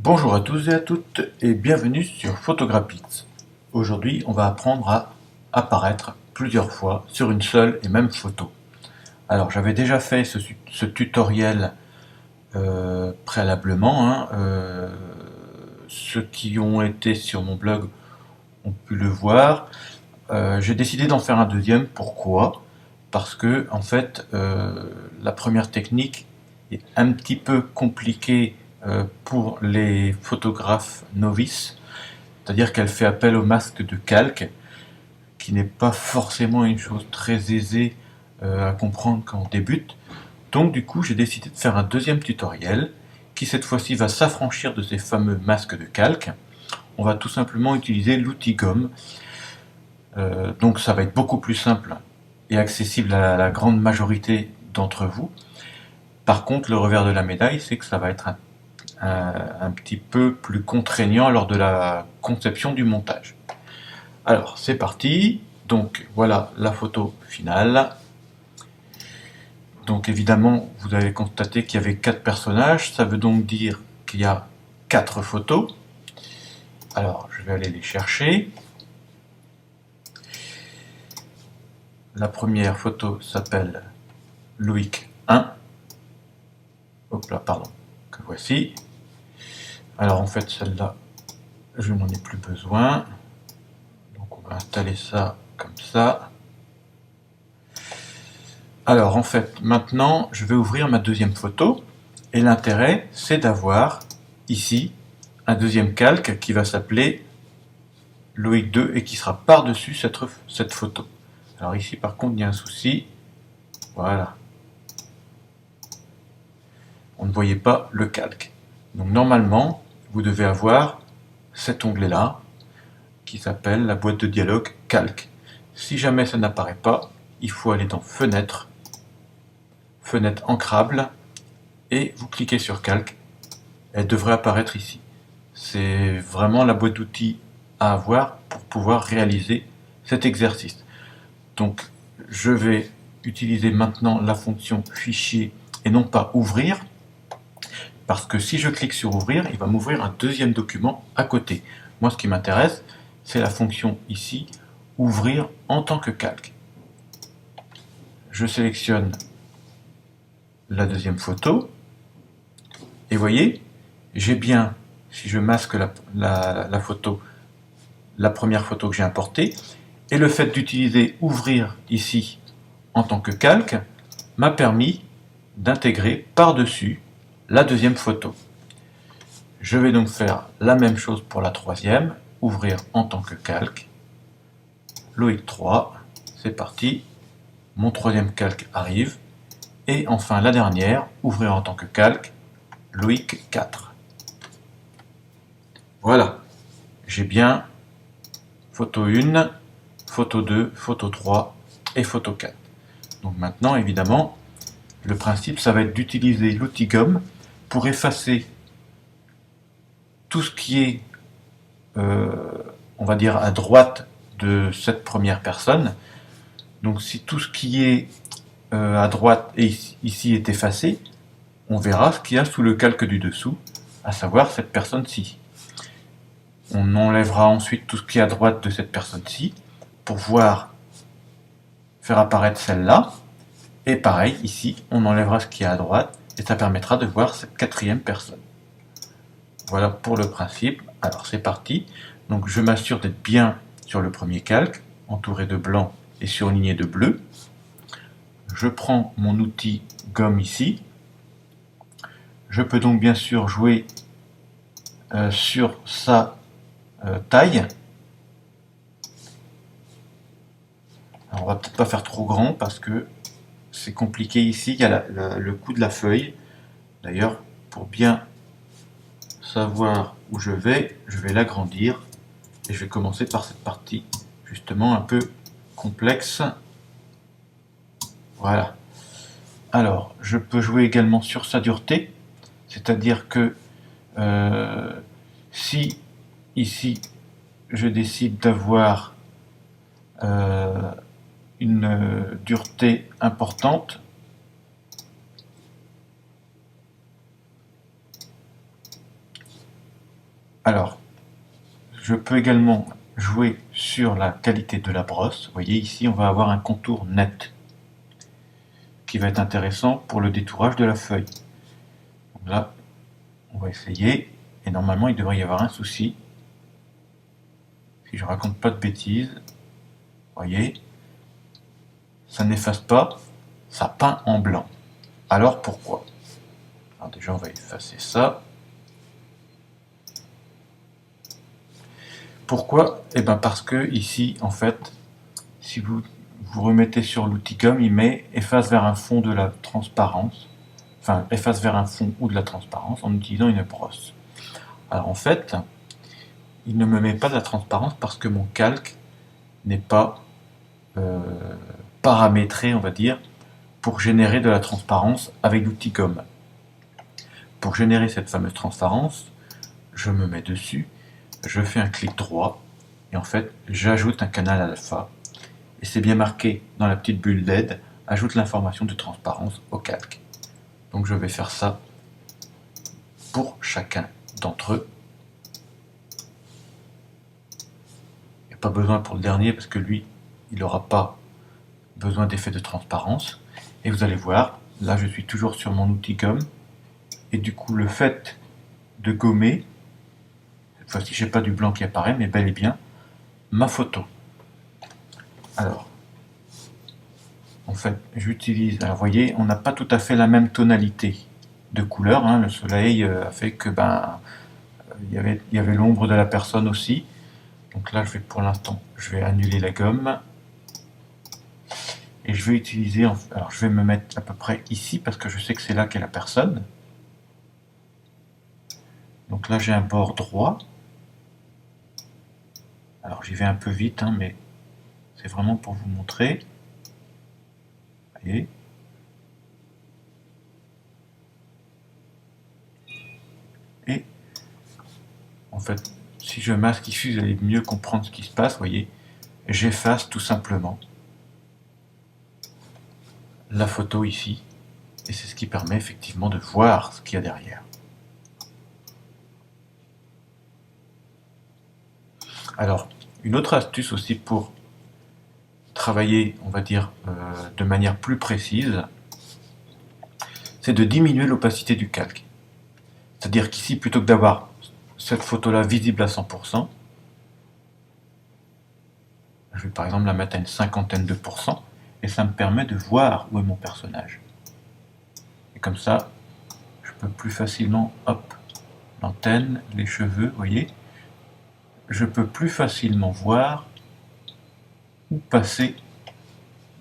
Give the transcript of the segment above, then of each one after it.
Bonjour à tous et à toutes et bienvenue sur Photographix. Aujourd'hui, on va apprendre à apparaître plusieurs fois sur une seule et même photo. Alors, j'avais déjà fait ce tutoriel préalablement. Ceux qui ont été sur mon blog ont pu le voir. J'ai décidé d'en faire un deuxième. Pourquoi? Parce que, en fait, la première technique est un petit peu compliquée pour les photographes novices, c'est-à-dire qu'elle fait appel au masque de calque, qui n'est pas forcément une chose très aisée à comprendre quand on débute. Donc du coup, j'ai décidé de faire un deuxième tutoriel qui cette fois-ci va s'affranchir de ces fameux masques de calque. On va tout simplement utiliser l'outil gomme. Donc ça va être beaucoup plus simple et accessible à la grande majorité d'entre vous. Par contre, le revers de la médaille, c'est que ça va être un petit peu plus contraignant lors de la conception du montage. Alors, c'est parti. Donc, voilà la photo finale. Donc, évidemment, vous avez constaté qu'il y avait 4 personnages. Ça veut donc dire qu'il y a 4 photos. Alors, je vais aller les chercher. La première photo s'appelle Loïc 1. Hop là, pardon. Que voici. Alors, en fait, celle-là, je n'en ai plus besoin. Donc, on va installer ça comme ça. Alors en fait, maintenant, je vais ouvrir ma deuxième photo. Et l'intérêt, c'est d'avoir ici un deuxième calque qui va s'appeler Loïc 2 et qui sera par-dessus cette photo. Alors ici, par contre, il y a un souci. Voilà. On ne voyait pas le calque. Donc normalement, vous devez avoir cet onglet-là qui s'appelle la boîte de dialogue calque. Si jamais ça n'apparaît pas, il faut aller dans Fenêtre, Fenêtre ancrable, et vous cliquez sur calque. Elle devrait apparaître ici. C'est vraiment la boîte d'outils à avoir pour pouvoir réaliser cet exercice. Donc je vais utiliser maintenant la fonction fichier et non pas ouvrir, parce que si je clique sur ouvrir, il va m'ouvrir un deuxième document à côté. Moi, ce qui m'intéresse, c'est la fonction ici, ouvrir en tant que calque. Je sélectionne la deuxième photo, et vous voyez, j'ai bien, si je masque la photo, la première photo que j'ai importée, et le fait d'utiliser ouvrir ici en tant que calque m'a permis d'intégrer par-dessus la deuxième photo. Je vais donc faire la même chose pour la troisième, ouvrir en tant que calque, Loïc 3, c'est parti, mon troisième calque arrive, et enfin la dernière, ouvrir en tant que calque, Loïc 4. Voilà, j'ai bien photo 1, photo 2, photo 3 et photo 4. Donc maintenant, évidemment, le principe, ça va être d'utiliser l'outil gomme pour effacer tout ce qui est, on va dire, à droite de cette première personne. Donc si tout ce qui est à droite et ici est effacé, on verra ce qu'il y a sous le calque du dessous, à savoir cette personne-ci. On enlèvera ensuite tout ce qui est à droite de cette personne-ci pour faire apparaître celle-là. Et pareil, ici, on enlèvera ce qui est à droite et ça permettra de voir cette quatrième personne. Voilà pour le principe. Alors c'est parti. Donc je m'assure d'être bien sur le premier calque, entouré de blanc et surligné de bleu. Je prends mon outil gomme ici. Je peux donc bien sûr jouer sur sa taille. Alors on va peut-être pas faire trop grand parce que c'est compliqué ici. Il y a le coup de la feuille. D'ailleurs, pour bien savoir où je vais l'agrandir. Et je vais commencer par cette partie justement un peu complexe. Voilà. Alors, je peux jouer également sur sa dureté, c'est-à-dire que si ici je décide d'avoir une dureté importante, Alors, je peux également jouer sur la qualité de la brosse. Vous voyez ici, on va avoir un contour net qui va être intéressant pour le détourage de la feuille. Donc là, on va essayer, et normalement il devrait y avoir un souci. Si je raconte pas de bêtises, vous voyez, ça n'efface pas, ça peint en blanc. Alors pourquoi? Alors déjà on va effacer ça. Pourquoi? Eh bien parce que ici, en fait, si vous remettez sur l'outil gomme, il met efface vers un fond de la transparence, enfin efface vers un fond ou de la transparence en utilisant une brosse. Alors en fait, il ne me met pas de la transparence parce que mon calque n'est pas paramétré, on va dire, pour générer de la transparence avec l'outil gomme. Pour générer cette fameuse transparence, je me mets dessus, je fais un clic droit et en fait j'ajoute un canal alpha et c'est bien marqué dans la petite bulle LED, ajoute l'information de transparence au calque. Donc je vais faire ça pour chacun d'entre eux. Il n'y a pas besoin pour le dernier parce que lui, il n'aura pas besoin d'effet de transparence. Et vous allez voir, là je suis toujours sur mon outil gomme et du coup le fait de gommer, cette fois-ci j'ai pas du blanc qui apparaît mais bel et bien ma photo. Alors, en fait, j'utilise, alors vous voyez, on n'a pas tout à fait la même tonalité de couleur, hein. Le soleil a fait que il y avait l'ombre de la personne aussi. Donc là, pour l'instant, je vais annuler la gomme. Et je vais utiliser, alors je vais me mettre à peu près ici, parce que je sais que c'est là qu'est la personne. Donc là, j'ai un bord droit. Alors j'y vais un peu vite, hein, mais c'est vraiment pour vous montrer. Vous voyez ? Et en fait, si je masque ici, vous allez mieux comprendre ce qui se passe. Vous voyez, j'efface tout simplement la photo ici. Et c'est ce qui permet effectivement de voir ce qu'il y a derrière. Alors, une autre astuce aussi pour travailler, on va dire, de manière plus précise, c'est de diminuer l'opacité du calque. C'est-à-dire qu'ici, plutôt que d'avoir cette photo-là visible à 100%, je vais par exemple la mettre à une cinquantaine de pourcents, et ça me permet de voir où est mon personnage. Et comme ça, je peux plus facilement, hop, l'antenne, les cheveux, vous voyez, je peux plus facilement voir où passer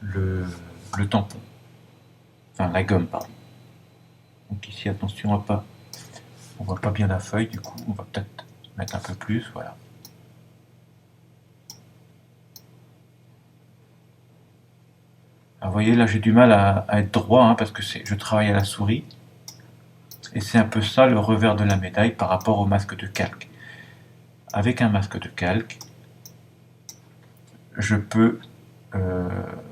le tampon, enfin la gomme, pardon. Donc ici, attention à pas, on voit pas bien la feuille, du coup, on va peut-être mettre un peu plus, voilà. Alors, vous voyez, là, j'ai du mal à être droit, hein, parce que je travaille à la souris, et c'est un peu ça le revers de la médaille par rapport au masque de calque. Avec un masque de calque, je peux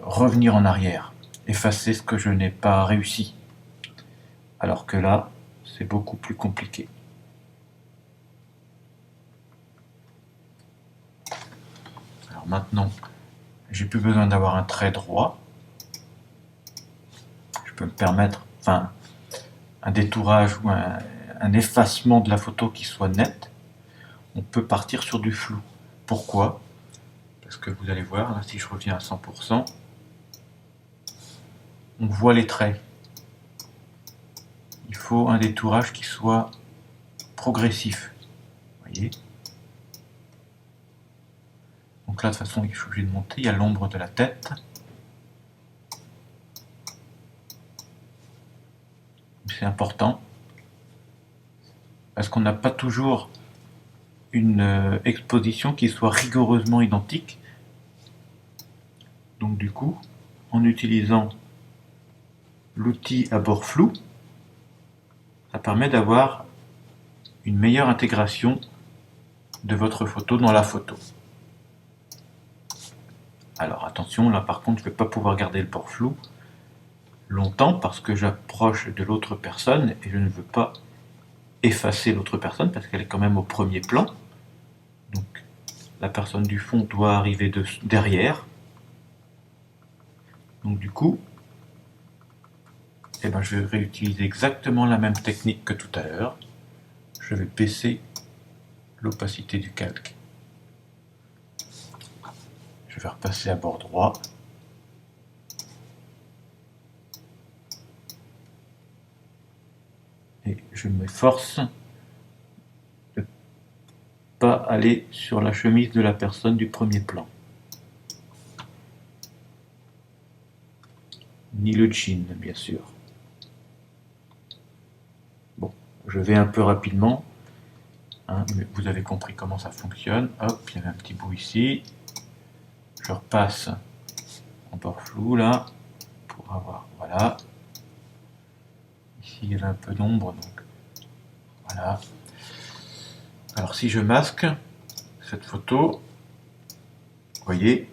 revenir en arrière, effacer ce que je n'ai pas réussi. Alors que là, c'est beaucoup plus compliqué. Alors maintenant, j'ai plus besoin d'avoir un trait droit. Je peux me permettre, enfin, un détourage ou un effacement de la photo qui soit net. On peut partir sur du flou. Pourquoi? Parce que vous allez voir, là, si je reviens à 100%, on voit les traits. Il faut un détourage qui soit progressif. Vous voyez? Donc là, de toute façon, je suis obligé de monter. Il y a l'ombre de la tête. C'est important. Parce qu'on n'a pas toujours une exposition qui soit rigoureusement identique. Donc du coup, en utilisant l'outil à bord flou, ça permet d'avoir une meilleure intégration de votre photo dans la photo. Alors attention, là par contre, je ne vais pas pouvoir garder le bord flou longtemps parce que j'approche de l'autre personne et je ne veux pas effacer l'autre personne parce qu'elle est quand même au premier plan. Donc la personne du fond doit arriver derrière. Donc du coup, eh ben, je vais réutiliser exactement la même technique que tout à l'heure. Je vais baisser l'opacité du calque. Je vais repasser à bord droit. Et je m'efforce de ne pas aller sur la chemise de la personne du premier plan. Ni le jean, bien sûr. Bon, je vais un peu rapidement, hein, mais vous avez compris comment ça fonctionne. Hop, il y avait un petit bout ici. Je repasse en bord flou là, pour avoir, voilà. Ici il y avait un peu d'ombre, donc voilà. Alors si je masque cette photo, vous voyez,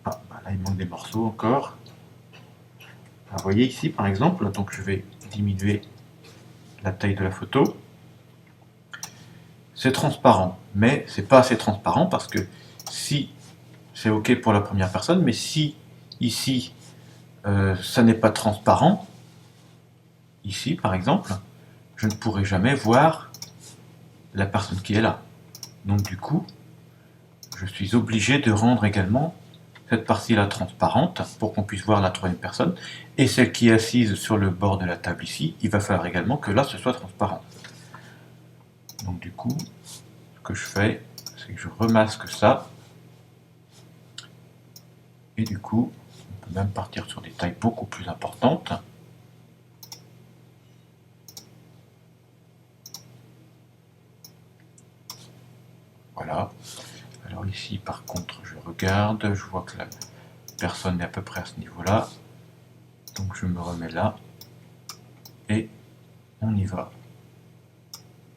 ah, bah là il manque des morceaux encore. Alors, vous voyez ici par exemple, donc je vais diminuer la taille de la photo. C'est transparent, mais c'est pas assez transparent parce que si c'est ok pour la première personne, mais si ici ça n'est pas transparent, ici par exemple, je ne pourrai jamais voir la personne qui est là. Donc du coup, je suis obligé de rendre également cette partie-là transparente pour qu'on puisse voir la troisième personne. Et celle qui est assise sur le bord de la table ici, il va falloir également que là ce soit transparent. Donc du coup, ce que je fais, c'est que je remasque ça. Et du coup, on peut même partir sur des tailles beaucoup plus importantes. Voilà. Alors ici, par contre, je regarde, je vois que la personne est à peu près à ce niveau-là. Donc je me remets là. Et on y va.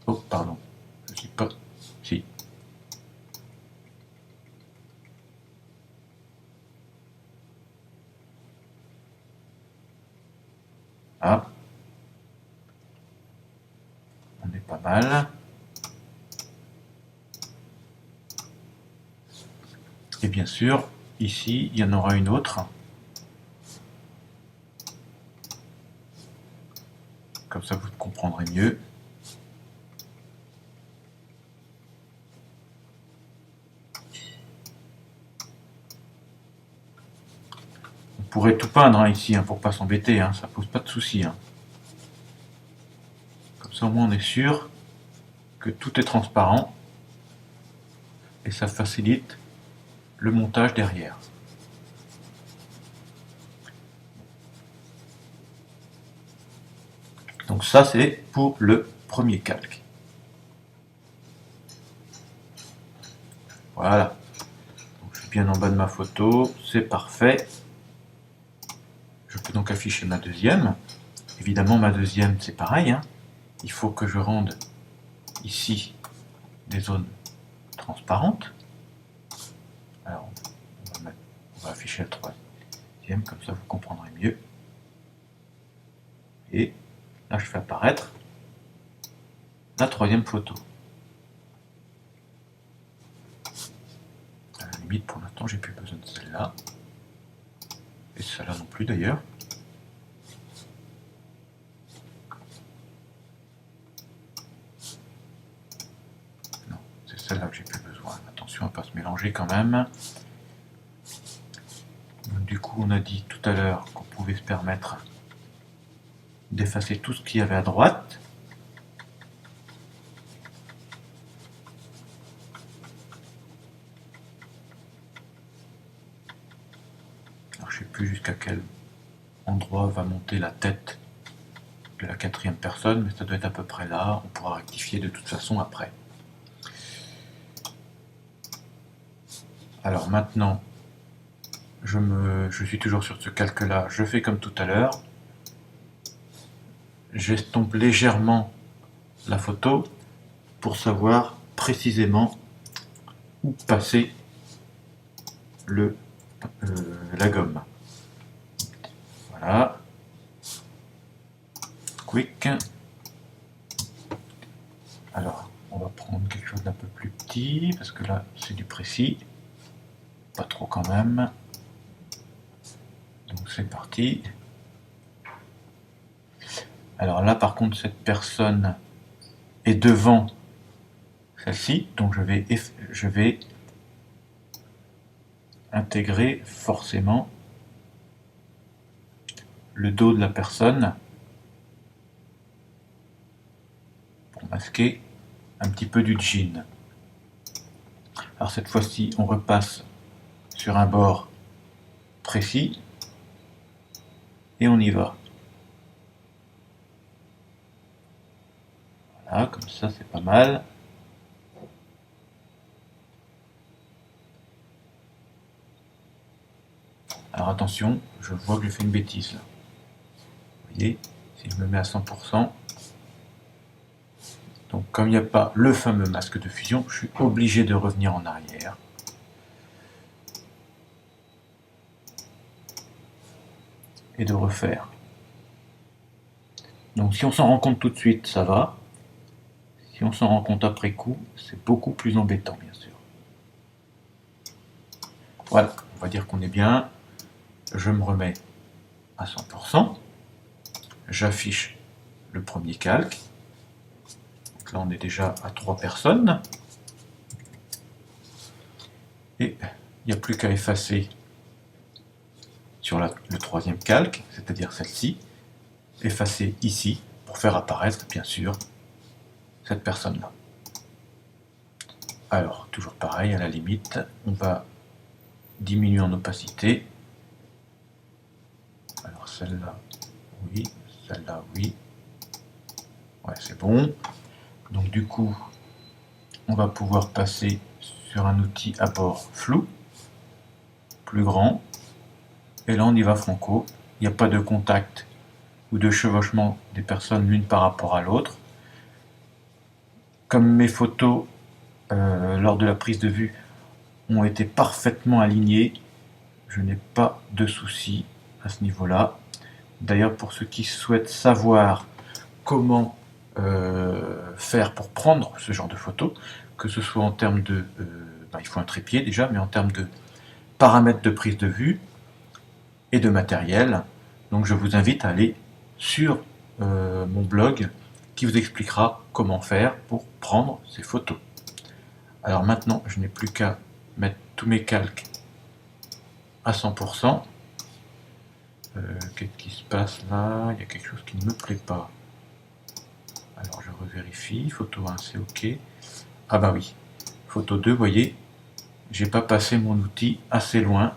Oh, pardon. Je ne suis pas... Si. Ah. On est pas mal. Et bien sûr, ici, il y en aura une autre. Comme ça, vous comprendrez mieux. On pourrait tout peindre hein, ici, hein, pour pas s'embêter, hein, ça pose pas de soucis. Hein. Comme ça, au moins, on est sûr que tout est transparent. Et ça facilite le montage derrière. Donc ça, c'est pour le premier calque. Voilà. Donc, je suis bien en bas de ma photo, c'est parfait. Je peux donc afficher ma deuxième. Évidemment, ma deuxième, c'est pareil. Hein. Il faut que je rende ici des zones transparentes. Alors, on va afficher la troisième, comme ça vous comprendrez mieux. Et là, je fais apparaître la troisième photo. À la limite, pour l'instant, j'ai plus besoin de celle-là. Et celle-là non plus, d'ailleurs. Non, c'est celle-là que j'ai plus besoin. Attention à ne pas se mélanger quand même. Donc, du coup, on a dit tout à l'heure qu'on pouvait se permettre d'effacer tout ce qu'il y avait à droite. Alors, je ne sais plus jusqu'à quel endroit va monter la tête de la quatrième personne, mais ça doit être à peu près là. On pourra rectifier de toute façon après. Alors maintenant, je suis toujours sur ce calque-là. Je fais comme tout à l'heure. J'estompe légèrement la photo pour savoir précisément où passer la gomme. Voilà. Quick. Alors, on va prendre quelque chose d'un peu plus petit, parce que là, c'est du précis. Pas trop quand même. Donc c'est parti. Alors là, par contre, cette personne est devant celle-ci, donc je vais intégrer forcément le dos de la personne pour masquer un petit peu du jean. Alors cette fois-ci, on repasse sur un bord précis et on y va. Voilà, comme ça c'est pas mal. Alors attention, je vois que je fais une bêtise là. Vous voyez, si je me mets à 100%, donc comme il n'y a pas le fameux masque de fusion, je suis obligé de revenir en arrière. Et de refaire. Donc si on s'en rend compte tout de suite, ça va. Si on s'en rend compte après coup, c'est beaucoup plus embêtant, bien sûr. Voilà, on va dire qu'on est bien. Je me remets à 100%. J'affiche le premier calque. Donc là, on est déjà à 3 personnes. Et il n'y a plus qu'à effacer sur le troisième calque, c'est-à-dire celle-ci. Effacer ici pour faire apparaître, bien sûr, cette personne-là. Alors, toujours pareil, à la limite, on va diminuer en opacité. Alors, celle-là, oui, celle-là, oui. Ouais, c'est bon. Donc, du coup, on va pouvoir passer sur un outil à bord flou, plus grand. Et là, on y va franco. Il n'y a pas de contact ou de chevauchement des personnes l'une par rapport à l'autre. Comme mes photos lors de la prise de vue ont été parfaitement alignées, je n'ai pas de soucis à ce niveau-là. D'ailleurs, pour ceux qui souhaitent savoir comment faire pour prendre ce genre de photos, que ce soit en termes de... il faut un trépied déjà, mais en termes de paramètres de prise de vue et de matériel. Donc je vous invite à aller sur mon blog qui vous expliquera comment faire pour prendre ces photos. Alors maintenant, je n'ai plus qu'à mettre tous mes calques à 100%. Qu'est-ce qui se passe là? Il y a quelque chose qui ne me plaît pas. Alors je revérifie. Photo 1, c'est OK. Ah bah oui. Photo 2, vous voyez, j'ai pas passé mon outil assez loin.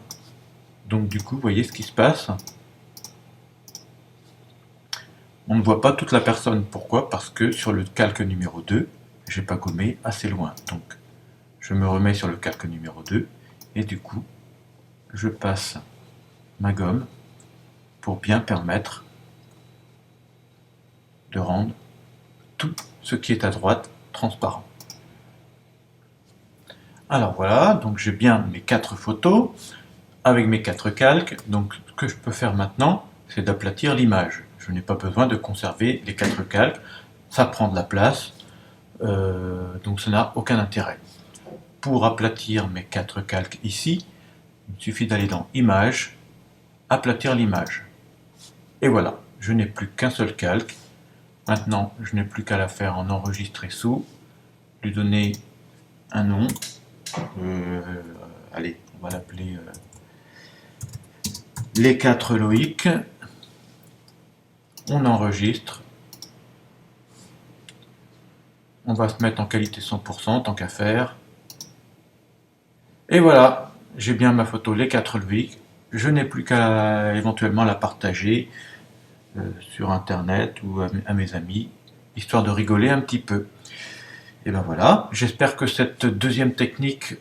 Donc du coup, vous voyez ce qui se passe. On ne voit pas toute la personne. Pourquoi? Parce que sur le calque numéro 2, j'ai pas gommé assez loin. Donc je me remets sur le calque numéro 2 et du coup, je passe ma gomme pour bien permettre de rendre tout ce qui est à droite transparent. Alors voilà, donc j'ai bien mes 4 photos avec mes 4 calques. Donc ce que je peux faire maintenant, c'est d'aplatir l'image. Je n'ai pas besoin de conserver les 4 calques, ça prend de la place, donc ça n'a aucun intérêt. Pour aplatir mes 4 calques ici, il suffit d'aller dans Images, aplatir l'image. Et voilà, je n'ai plus qu'un seul calque. Maintenant, je n'ai plus qu'à la faire en enregistrer sous, lui donner un nom. Allez, on va l'appeler les 4 Loïc. On enregistre. On va se mettre en qualité 100%, tant qu'à faire. Et voilà, j'ai bien ma photo les 4 Loïc. Je n'ai plus qu'à éventuellement la partager sur internet ou à mes amis, histoire de rigoler un petit peu. Et ben voilà, j'espère que cette deuxième technique,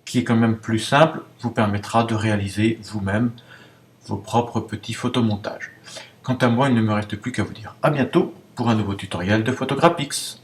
qui est quand même plus simple, vous permettra de réaliser vous-même vos propres petits photomontages. Quant à moi, il ne me reste plus qu'à vous dire à bientôt pour un nouveau tutoriel de Photograpix.